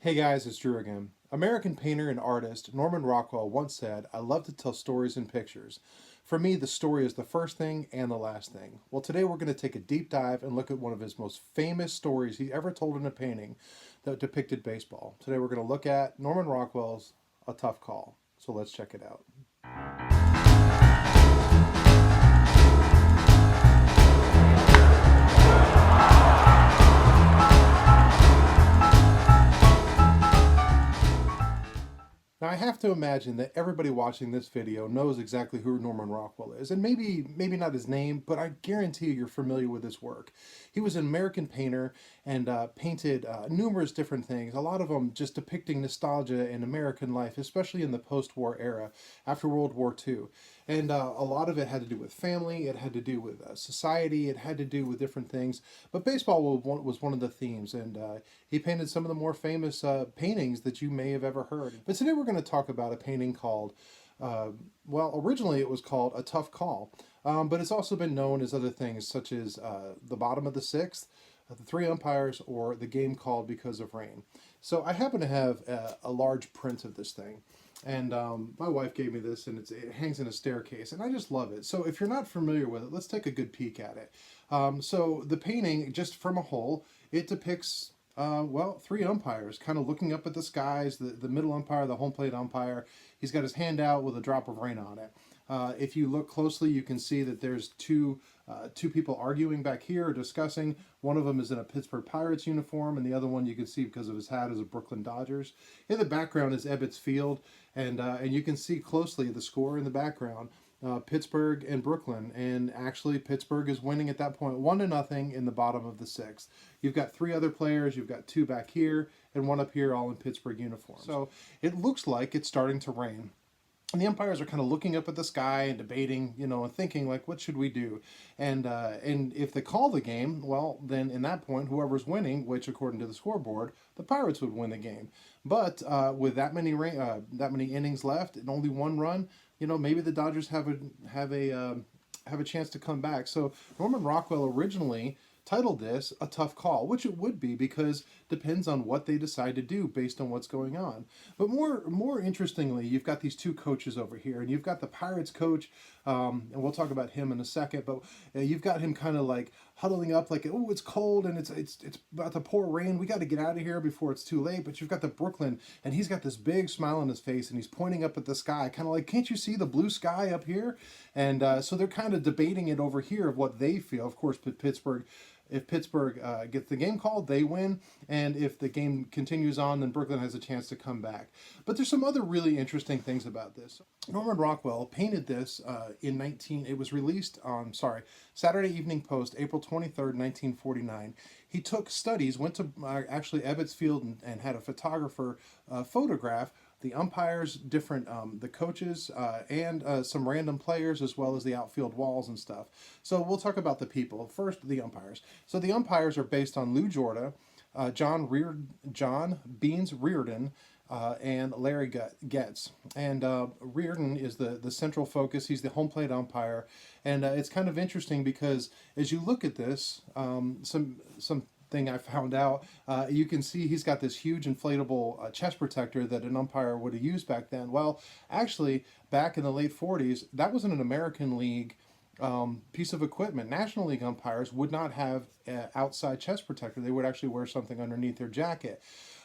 Hey guys, it's Drew again. American painter and artist Norman Rockwell once said, "I love to tell stories in pictures. For me, the story is the first thing and the last thing." Well, today we're going to take a deep dive and look at one of his most famous stories he ever told in a painting that depicted baseball. Today we're going to look at Norman Rockwell's A Tough Call. So let's check it out. Now I have to imagine that everybody watching this video knows exactly who Norman Rockwell is, and maybe not his name, but I guarantee you're familiar with his work. He was an American painter and painted numerous different things, a lot of them just depicting nostalgia in American life, especially in the post-war era after World War II. And a lot of it had to do with family, it had to do with society, it had to do with different things. But baseball was one of the themes, and he painted some of the more famous paintings that you may have ever heard. But today we're going to talk about a painting called, well, originally it was called A Tough Call, but it's also been known as other things such as The Bottom of the Sixth, The Three Umpires, or The Game Called Because of Rain. So I happen to have a large print of this thing. And my wife gave me this, and it hangs in a staircase, and I just love it. So if you're not familiar with it, let's take a good peek at it. So the painting, just from a whole, it depicts well, three umpires kind of looking up at the skies, the middle umpire, the home plate umpire. He's got his hand out with a drop of rain on it. If you look closely, you can see that there's two people arguing back here, discussing. One of them is in a Pittsburgh Pirates uniform, and the other one you can see because of his hat is a Brooklyn Dodgers. In the background is Ebbets Field, and you can see closely the score in the background. Pittsburgh and Brooklyn, and actually Pittsburgh is winning at that point 1-0 in the bottom of the sixth. You've got three other players, you've got two back here and one up here, all in Pittsburgh uniforms. So it looks like it's starting to rain. And the umpires are kind of looking up at the sky and debating, and thinking like, what should we do? And if they call the game, well, then in that point, whoever's winning, which according to the scoreboard, the Pirates would win the game. But with that many innings left and only one run, maybe the Dodgers have a chance to come back. So Norman Rockwell originally titled this A Tough Call, which it would be because depends on what they decide to do based on what's going on. But more interestingly, you've got these two coaches over here, and you've got the Pirates coach, and we'll talk about him in a second, but you've got him kind of like huddling up like, oh, it's cold and it's about to pour rain. We got to get out of here before it's too late. But you've got the Brooklyn, and he's got this big smile on his face, and he's pointing up at the sky, kind of like, can't you see the blue sky up here? And so they're kind of debating it over here of what they feel. Of course, if Pittsburgh gets the game called, they win. And if the game continues on, then Brooklyn has a chance to come back. But there's some other really interesting things about this. Norman Rockwell painted this it was released on, Saturday Evening Post, April 23rd, 1949. He took studies, went to actually Ebbets Field and had a photographer photograph the umpires, the coaches, and some random players, as well as the outfield walls and stuff. So we'll talk about the people. First, the umpires. So the umpires are based on Lou Jorda, John Beans Reardon, and Larry Getz. And Reardon is the central focus. He's the home plate umpire. And it's kind of interesting because as you look at this, some thing I found out, you can see he's got this huge inflatable chest protector that an umpire would have used back then. Well, actually, back in the late 40s, that was an American League piece of equipment. National League umpires would not have an outside chest protector. They would actually wear something underneath their jacket.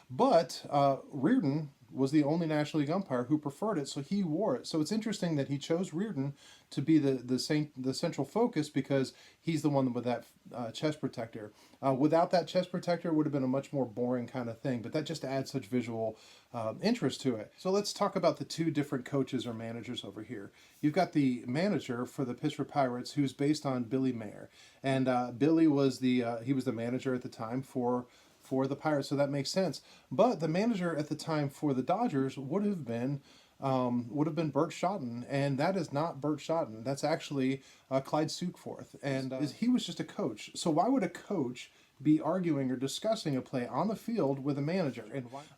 But Reardon was the only National League umpire who preferred it, so he wore it. So it's interesting that he chose Reardon to be the central focus because he's the one with that chest protector. Without that chest protector, it would have been a much more boring kind of thing, but that just adds such visual interest to it. So let's talk about the two different coaches or managers over here. You've got the manager for the Pittsburgh Pirates, who's based on Billy Mayer, and Billy was the manager at the time for the Pirates, so that makes sense. But the manager at the time for the Dodgers would have been Bert Schotten, and that is not Bert Schotten. That's actually Clyde Sukeforth, and he was just a coach. So why would a coach be arguing or discussing a play on the field with a manager?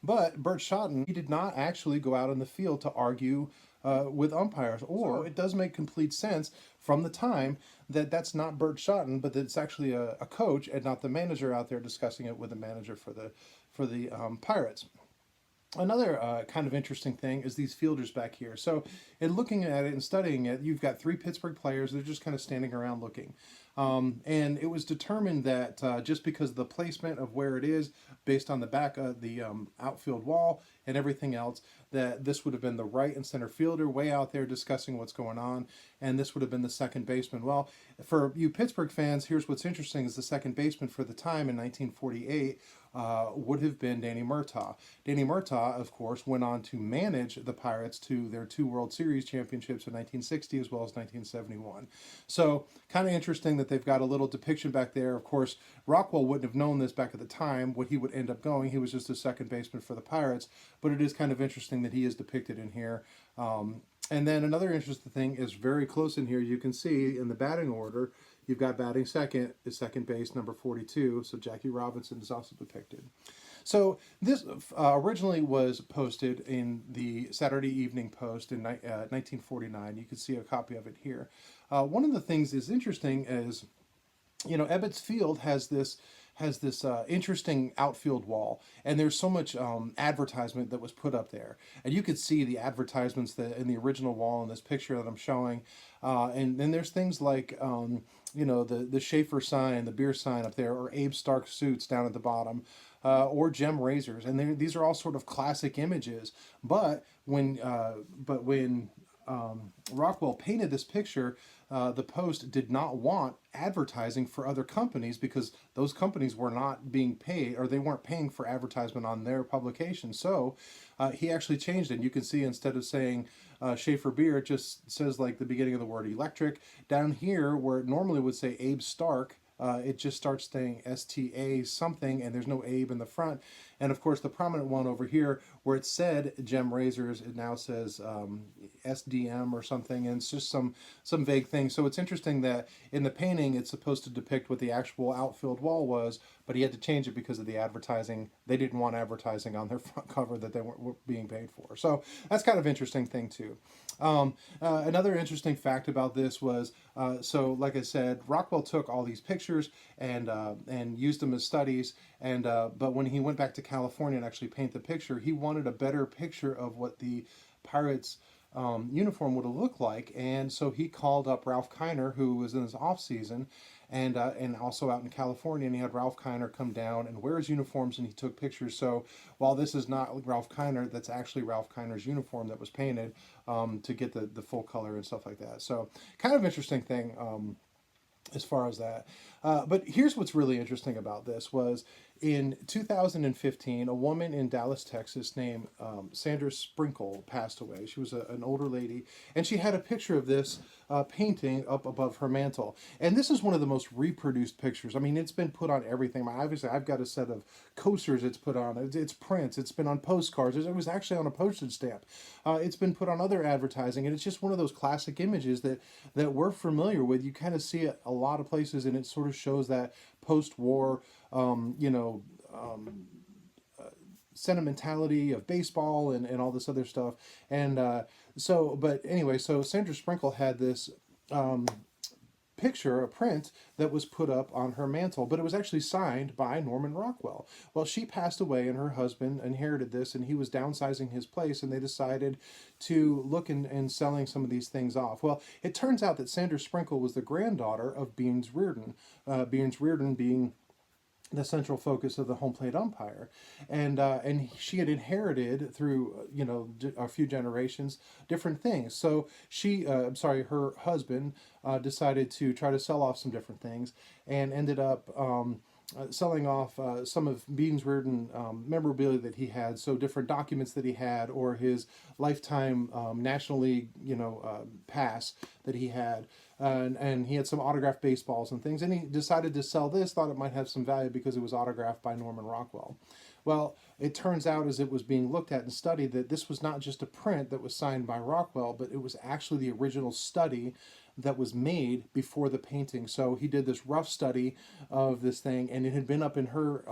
But Bert Schotten, he did not actually go out on the field to argue with umpires, or it does make complete sense from the time that that's not Bert Schotten, but that it's actually a coach and not the manager out there discussing it with the manager for the Pirates. Another kind of interesting thing is these fielders back here. So, in looking at it and studying it, you've got three Pittsburgh players. They're just kind of standing around looking. And it was determined that just because of the placement of where it is, based on the back of the outfield wall and everything else, that this would have been the right and center fielder way out there discussing what's going on, and this would have been the second baseman. Well, for you Pittsburgh fans, here's what's interesting: is the second baseman for the time in 1948 would have been Danny Murtaugh. Danny Murtaugh, of course, went on to manage the Pirates to their two World Series championships in 1960 as well as 1971. So, kind of interesting that they've got a little depiction back there. Of course, Rockwell wouldn't have known this back at the time, what he would end up going. He was just a second baseman for the Pirates, but it is kind of interesting that he is depicted in here. And then another interesting thing is very close in here. You can see in the batting order, you've got batting second is second base number 42. So Jackie Robinson is also depicted. So this originally was posted in the Saturday Evening Post in 1949. You can see a copy of it here. One of the things is interesting is, Ebbets Field has this interesting outfield wall, and there's so much advertisement that was put up there, and you could see the advertisements that in the original wall in this picture that I'm showing, and then there's things like the Schaefer sign, the beer sign up there, or Abe Stark suits down at the bottom. Or gem razors, and these are all sort of classic images. But when Rockwell painted this picture, the Post did not want advertising for other companies because those companies were not being paid, or they weren't paying for advertisement on their publication. So he actually changed it. You can see instead of saying Schaefer beer, it just says like the beginning of the word electric. Down here, where it normally would say Abe Stark, it just starts saying STA something, and there's no Abe in the front. And of course, the prominent one over here, where it said Gem Razors, it now says SDM or something, and it's just some vague thing. So it's interesting that in the painting, it's supposed to depict what the actual outfield wall was, but he had to change it because of the advertising. They didn't want advertising on their front cover that they weren't being paid for. So that's kind of interesting thing too. Another interesting fact about this was, so like I said, Rockwell took all these pictures and used them as studies. But when he went back to California and actually paint the picture, he wanted a better picture of what the Pirates uniform would have looked like, and so he called up Ralph Kiner, who was in his off season, and also out in California, and he had Ralph Kiner come down and wear his uniforms, and he took pictures. So while this is not Ralph Kiner, that's actually Ralph Kiner's uniform that was painted to get the full color and stuff like that. So kind of interesting thing. As far as that. But here's what's really interesting about this was in 2015, a woman in Dallas, Texas named Sandra Sprinkle passed away. She was an older lady, and she had a picture of this painting up above her mantle. And this is one of the most reproduced pictures. I mean, it's been put on everything. Obviously, I've got a set of coasters it's put on. It's prints. It's been on postcards. It was actually on a postage stamp. It's been put on other advertising, and it's just one of those classic images that we're familiar with. You kind of see it a lot of places, and it sort of shows that post-war, sentimentality of baseball and all this other stuff. But anyway, so Sandra Sprinkle had this picture, a print that was put up on her mantle, but it was actually signed by Norman Rockwell. Well, she passed away, and her husband inherited this, and he was downsizing his place, and they decided to look in selling some of these things off. Well, it turns out that Sandra Sprinkle was the granddaughter of Beans Reardon, Beans Reardon being the central focus of the home plate umpire, and she had inherited through a few generations different things. So her husband decided to try to sell off some different things, and ended up selling off some of Beans Reardon memorabilia that he had, so different documents that he had, or his lifetime National League pass that he had. And he had some autographed baseballs and things, and he decided to sell this, thought it might have some value because it was autographed by Norman Rockwell. Well, it turns out as it was being looked at and studied that this was not just a print that was signed by Rockwell, but it was actually the original study that was made before the painting. So he did this rough study of this thing, and it had been up in her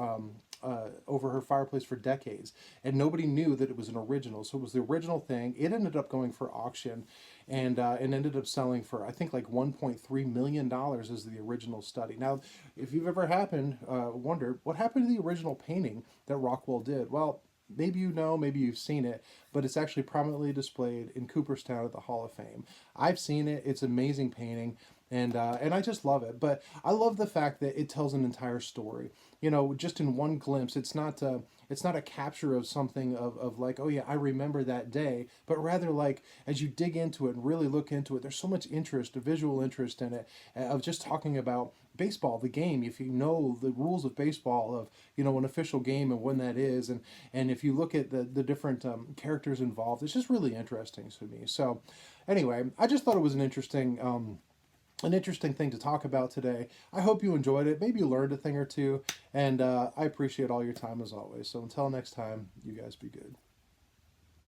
over her fireplace for decades, and nobody knew that it was an original. So it was the original thing. It ended up going for auction, and ended up selling for, I think, like $1.3 million as the original study. Now, if you've ever wondered what happened to the original painting that Rockwell did, well, maybe you know, maybe you've seen it, but it's actually prominently displayed in Cooperstown at the Hall of Fame. I've seen it. It's an amazing painting. And I just love it, but I love the fact that it tells an entire story. You know, just in one glimpse. It's not a capture of something of like, oh yeah, I remember that day, but rather like as you dig into it and really look into it, there's so much interest, a visual interest in it, of just talking about baseball, the game. If you know the rules of baseball, of an official game and when that is, and if you look at the different characters involved, it's just really interesting to me. So, anyway, I just thought it was an interesting thing to talk about today. I hope you enjoyed it. Maybe you learned a thing or two, and I appreciate all your time as always. So until next time, you guys be good.